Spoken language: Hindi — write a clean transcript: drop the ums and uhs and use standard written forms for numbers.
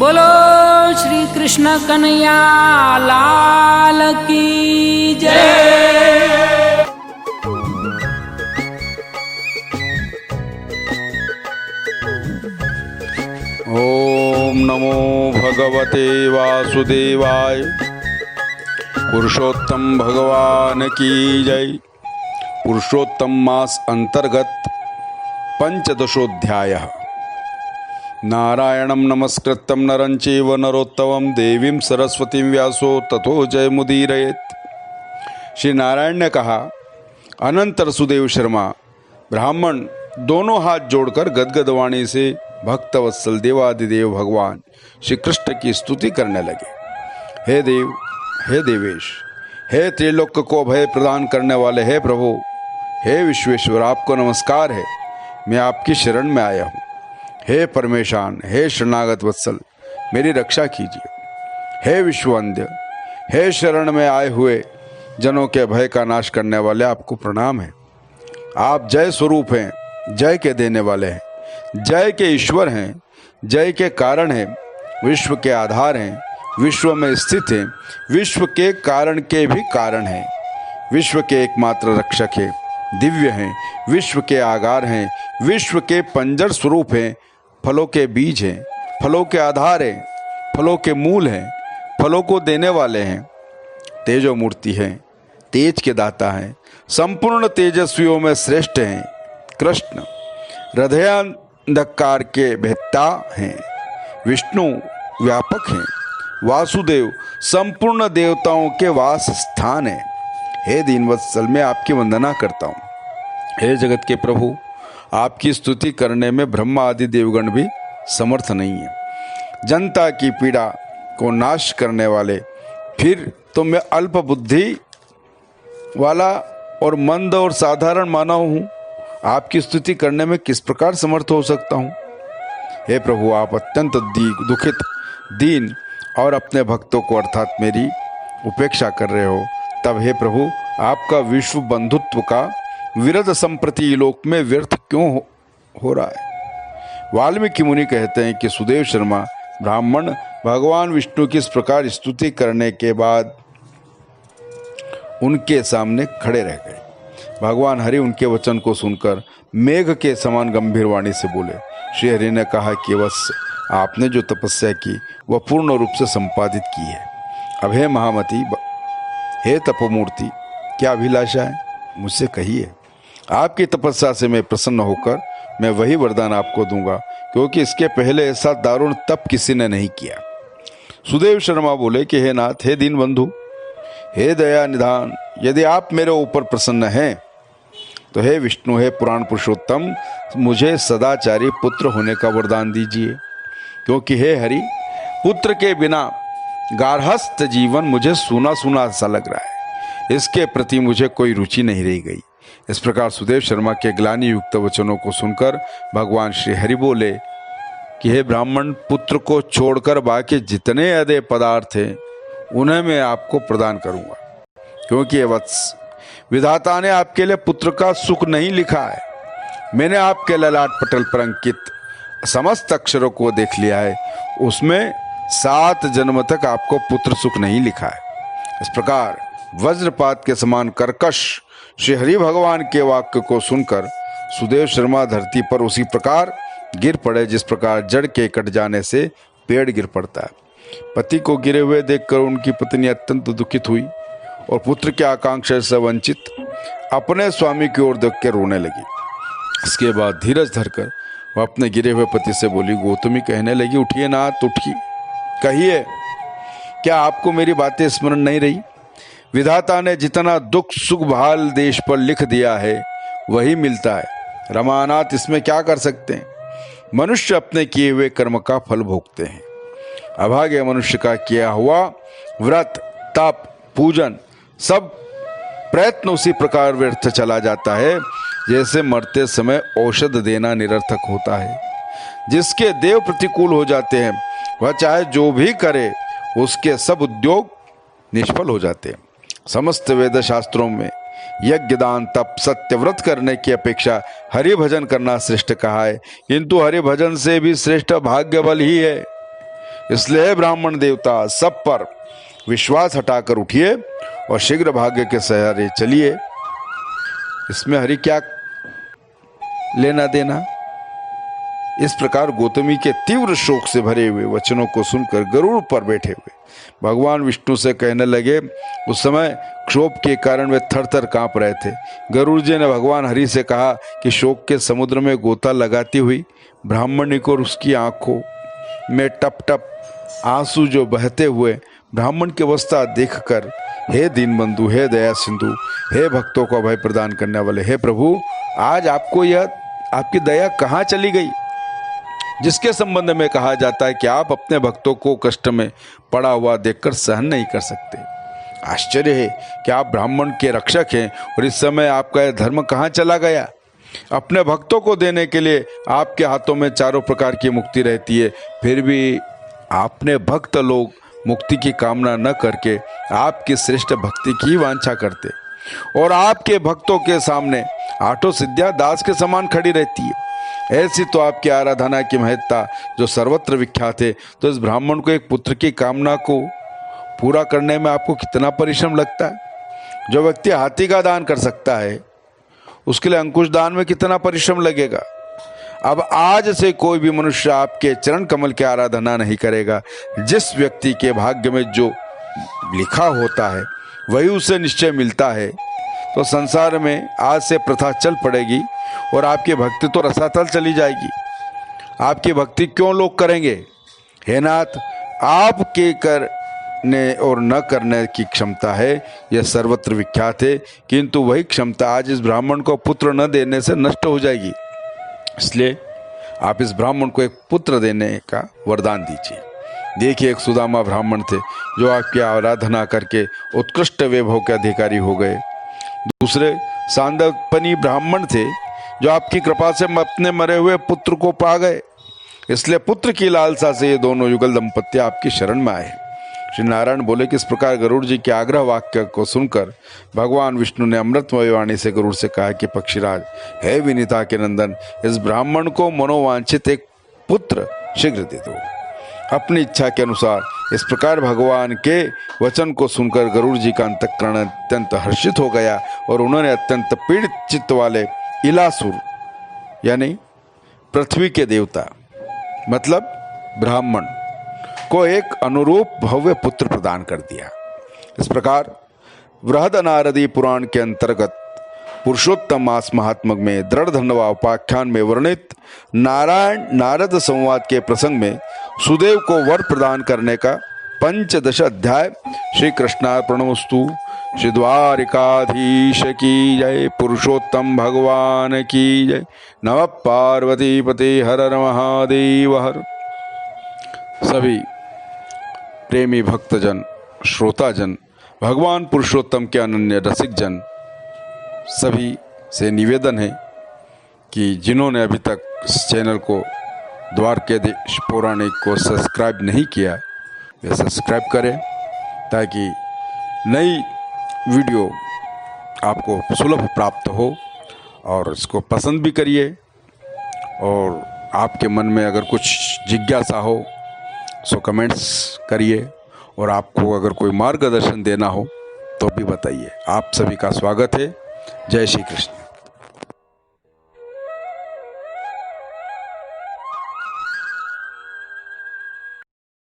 बोलो श्री कृष्ण कन्हैया लाल की जय। ओम नमो भगवते वासुदेवाय। पुरुषोत्तम भगवान की जय। पुरुषोत्तम मास अंतर्गत पंचदशोध्यायः। नारायणं नमस्कृत्यं नरं चैव नरोत्तमं देवीं सरस्वतीं व्यासो ततो जयमुदीरयेत्। श्री नारायण ने कहा, अनंतर सुदेव शर्मा ब्राह्मण दोनों हाथ जोड़कर गदगद वाणी से भक्तवत्सल देवादिदेव भगवान श्री कृष्ण की स्तुति करने लगे। हे देव, हे देवेश, हे त्रिलोक को भय प्रदान करने वाले, हे प्रभु, हे विश्वेश्वर, आपको नमस्कार है। मैं आपकी शरण में आया हूँ। हे परमेशान, हे शरणागत वत्सल, मेरी रक्षा कीजिए। हे विश्ववंद्य, हे शरण में आए हुए जनों के भय का नाश करने वाले, आपको प्रणाम है। आप जय स्वरूप हैं, जय के देने वाले हैं, जय के ईश्वर हैं, जय के कारण हैं, विश्व के आधार हैं, विश्व में स्थित हैं, विश्व के कारण के भी कारण हैं, विश्व के एकमात्र रक्षक हैं, दिव्य हैं, विश्व के आगार हैं, विश्व के पंजर स्वरूप हैं, फलों के बीज हैं, फलों के आधार हैं, फलों के मूल हैं, फलों को देने वाले हैं, तेजो मूर्ति हैं, तेज के दाता हैं, संपूर्ण तेजस्वियों में श्रेष्ठ हैं, कृष्ण हृदयांधकार के भेदता हैं, विष्णु व्यापक हैं, वासुदेव संपूर्ण देवताओं के वास स्थान है। हे दीनवत्सल, मैं आपकी वंदना करता हूँ। हे जगत के प्रभु, आपकी स्तुति करने में ब्रह्मा आदि देवगण भी समर्थ नहीं है। जनता की पीड़ा को नाश करने वाले, फिर तो मैं अल्प बुद्धि वाला और मंद और साधारण मानव हूँ, आपकी स्तुति करने में किस प्रकार समर्थ हो सकता हूँ। हे प्रभु, आप अत्यंत दुखित, दीन और अपने भक्तों को अर्थात मेरी उपेक्षा कर रहे हो। तब हे प्रभु, आपका विश्व बंधुत्व का विरध संप्रति लोक में व्यर्थ क्यों हो रहा है। वाल्मीकि मुनि कहते हैं कि सुदेव शर्मा ब्राह्मण भगवान विष्णु की इस प्रकार स्तुति करने के बाद उनके सामने खड़े रह गए। भगवान हरि उनके वचन को सुनकर मेघ के समान गंभीर वाणी से बोले। श्री हरि ने कहा कि वत्स, आपने जो तपस्या की वह पूर्ण रूप से संपादित की है। अब हे महामती, हे तपोमूर्ति, क्या अभिलाषा है, मुझसे कहिए। आपकी तपस्या से मैं प्रसन्न होकर मैं वही वरदान आपको दूंगा, क्योंकि इसके पहले ऐसा दारुण तप किसी ने नहीं किया। सुदेव शर्मा बोले कि हे नाथ, हे दीन बंधु, हे दया निधान, यदि आप मेरे ऊपर प्रसन्न हैं तो हे विष्णु, हे पुराण पुरुषोत्तम, मुझे सदाचारी पुत्र होने का वरदान दीजिए। क्योंकि हे हरि, पुत्र के बिना गार्हस्थ जीवन मुझे सूना सूना सा लग रहा है, इसके प्रति मुझे कोई रुचि नहीं रह गई। इस प्रकार सुदेव शर्मा के ग्लानि युक्त वचनों को सुनकर भगवान श्री हरि बोले कि हे ब्राह्मण, पुत्र को छोड़कर बाकी जितने अदय पदार्थ हैं उन्हें मैं आपको प्रदान करूंगा। क्योंकि वत्स, विधाता ने आपके लिए पुत्र का सुख नहीं लिखा है। मैंने आपके ललाट पटल पर अंकित समस्त अक्षरों को देख लिया है, उसमें 7 जन्म तक आपको पुत्र सुख नहीं लिखा है। इस प्रकार वज्रपात के समान कर्कश श्री हरि भगवान के वाक्य को सुनकर सुदेव शर्मा धरती पर उसी प्रकार गिर पड़े जिस प्रकार जड़ के कट जाने से पेड़ गिर पड़ता है। पति को गिरे हुए देखकर उनकी पत्नी अत्यंत दुखित हुई और पुत्र की आकांक्षा से वंचित अपने स्वामी की ओर देख कर रोने लगी। इसके बाद धीरज धरकर वह अपने गिरे हुए पति से बोली। गौतमी कहने लगी, उठिए नाथ, उठिए, कहिए, क्या आपको मेरी बातें स्मरण नहीं रही? विधाता ने जितना दुख सुख भाल देश पर लिख दिया है वही मिलता है। रमानाथ, इसमें क्या कर सकते हैं? मनुष्य अपने किए हुए कर्म का फल भोगते हैं। अभागे मनुष्य का किया हुआ व्रत, तप, पूजन, सब प्रयत्न उसी प्रकार व्यर्थ चला जाता है जैसे मरते समय औषध देना निरर्थक होता है। जिसके देव प्रतिकूल हो जाते हैं वह चाहे जो भी करे उसके सब उद्योग निष्फल हो जाते हैं। समस्त वेद शास्त्रों में यज्ञ, दान, तप, सत्य, व्रत करने की अपेक्षा हरि भजन करना श्रेष्ठ कहा है, किंतु हरि भजन से भी श्रेष्ठ भाग्य बल ही है। इसलिए ब्राह्मण देवता सब पर विश्वास हटाकर उठिए और शीघ्र भाग्य के सहारे चलिए। इसमें हरि क्या लेना देना। इस प्रकार गौतमी के तीव्र शोक से भरे हुए वचनों को सुनकर गरुड़ पर बैठे हुए भगवान विष्णु से कहने लगे। उस समय क्षोभ के कारण वे थर थर कांप रहे थे। गरुड़ जी ने भगवान हरि से कहा कि शोक के समुद्र में गोता लगाती हुई ब्राह्मणी को और उसकी आंखों में टप टप आंसू जो बहते हुए ब्राह्मण की अवस्था देखकर, हे दीनबंधु, हे दया सिंधु, हे भक्तों को अभय प्रदान करने वाले, हे प्रभु, आज आपको यह आपकी दया कहाँ चली गई, जिसके संबंध में कहा जाता है कि आप अपने भक्तों को कष्ट में पड़ा हुआ देखकर सहन नहीं कर सकते। आश्चर्य है कि आप ब्राह्मण के रक्षक हैं और इस समय आपका यह धर्म कहाँ चला गया। अपने भक्तों को देने के लिए आपके हाथों में चारों प्रकार की मुक्ति रहती है, फिर भी आपने भक्त लोग मुक्ति की कामना न करके आपकी श्रेष्ठ भक्ति की वांछा करते और आपके भक्तों के सामने आठों सिद्धियां दास के समान खड़ी रहती है। ऐसी तो आपकी आराधना की महत्ता जो सर्वत्र विख्यात है। तो इस ब्राह्मण को एक पुत्र की कामना को पूरा करने में आपको कितना परिश्रम लगता है। जो व्यक्ति हाथी का दान कर सकता है उसके लिए अंकुश दान में कितना परिश्रम लगेगा। अब आज से कोई भी मनुष्य आपके चरण कमल की आराधना नहीं करेगा। जिस व्यक्ति के भाग्य में जो लिखा होता है वही उसे निश्चय मिलता है। तो संसार में आज से प्रथा चल पड़ेगी और आपकी भक्ति तो रसातल चली जाएगी। आपकी भक्ति क्यों लोग करेंगे। हे नाथ, आपके करने और न करने की क्षमता है, यह सर्वत्र विख्यात है, किंतु वही क्षमता आज इस ब्राह्मण को पुत्र न देने से नष्ट हो जाएगी। इसलिए आप इस ब्राह्मण को एक पुत्र देने का वरदान दीजिए। देखिए, एक सुदामा ब्राह्मण थे जो आपकी आराधना करके उत्कृष्ट वैभव के अधिकारी हो गए। दूसरे सांदपनी ब्राह्मण थे जो आपकी कृपा से अपने मरे हुए पुत्र को पा गए। इसलिए पुत्र की लालसा से ये दोनों युगल दंपत्ति आपकी शरण में आए। श्री नारायण बोले कि इस प्रकार गरुड़ जी के आग्रह वाक्य को सुनकर भगवान विष्णु ने अमृतमय वाणी से गरुड़ से कहा कि पक्षीराज, हे विनीता के नंदन, इस ब्राह्मण को मनोवांछित एक पुत्र शीघ्र दे दो। अपनी इच्छा के अनुसार इस प्रकार भगवान के वचन को सुनकर गरुड़ जी का अंतःकरण अत्यंत हर्षित हो गया और उन्होंने अत्यंत पीड़ित चित्त वाले इलासुर यानी पृथ्वी के देवता मतलब ब्राह्मण को एक अनुरूप भव्य पुत्र प्रदान कर दिया। इस प्रकार बृहद नारदी पुराण के अंतर्गत पुरुषोत्तम मास महात्मक में दृढ़ धन्वा उपाख्यान में वर्णित नारायण नारद संवाद के प्रसंग में सुदेव को वर प्रदान करने का 15 अध्याय श्री कृष्णार्पणमस्तु। श्री द्वारिकाधीश की जय, पुरुषोत्तम भगवान की जय। नमः पार्वती पते हर हर महादेव हर। सभी प्रेमी भक्तजन, श्रोताजन, भगवान पुरुषोत्तम के अनन्य रसिक जन सभी से निवेदन है कि जिन्होंने अभी तक इस चैनल को द्वारकाधीश पौराणिक को सब्सक्राइब नहीं किया वे सब्सक्राइब करें ताकि नई वीडियो आपको सुलभ प्राप्त हो और इसको पसंद भी करिए। और आपके मन में अगर कुछ जिज्ञासा हो सो कमेंट्स करिए और आपको अगर कोई मार्गदर्शन देना हो तो भी बताइए। आप सभी का स्वागत है। जय श्री कृष्ण।